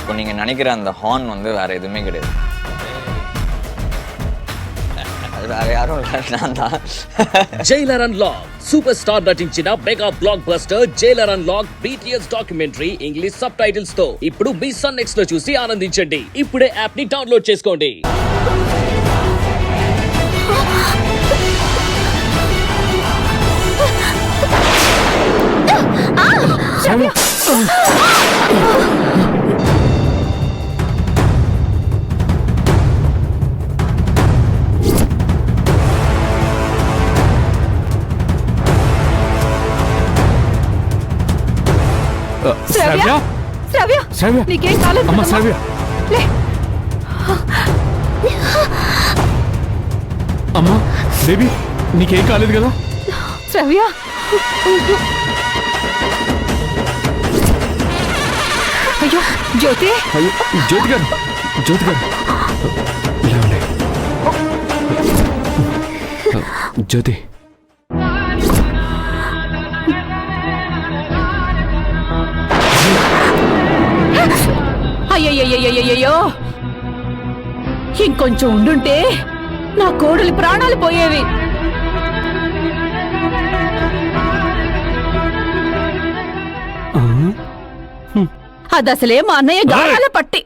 இப்போ நீங்கள் நினைக்கிற அந்த ஹார்ன் வந்து வேறு எதுவுமே கிடையாது. அது வேறு யாரும் இல்லை, நான் தான். జైలర్ అన్లాక్ సూపర్ స్టార్ నటించిన mega block buster Jailer unlock BTS documentary English sub titles తో ఇప్పుడు మీ సన్ నెక్స్ట్ లో చూసి ఆనందించండి. ఇప్పుడే యాప్ ని డౌన్లోడ్ చేసుకోండి. శ్రావ్య శ్రావ్య శ్రావ్య నీకేం కాలేదు అమ్మా. శ్రావ్య లే అమ్మా బేబీ నీకేం కాలేదు కదా? శ్రావ్య అయ్యో జ్యోతి, అయ్యో జ్యోతి గారు, జ్యోతి గారు ఇలా ఉండే. జ్యోతి అయ్యయ్యయ్యయ్యో, ఇంకొంచెం ఉండుంటే నా కోడలి ప్రాణాలు పోయేవి. అదసలే మా అన్నయ్య గాయాల పట్టి.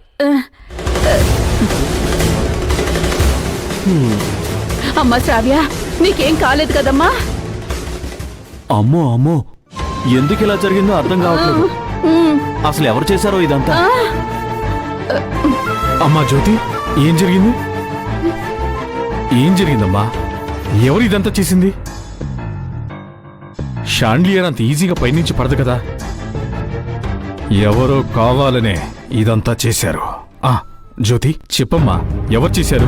అమ్మా శ్రావ్య నీకేం కాలేదు కదమ్మా? అమ్మో అమ్మో, ఎందుకు ఇలా జరిగిందో అర్థం కావట్లేదు. అసలు ఎవరు చేశారో ఇదంతా? అమ్మా జ్యోతి, ఏం జరిగింది? ఏం జరిగిందమ్మా? ఎవరు ఇదంతా చేసింది? షాండ్లియర్ అంత ఈజీగా పైనుంచి పడదు కదా. ఎవరో కావాలనే ఇదంతా చేశారు. జ్యోతి చెప్పమ్మా, ఎవరు చేశారు?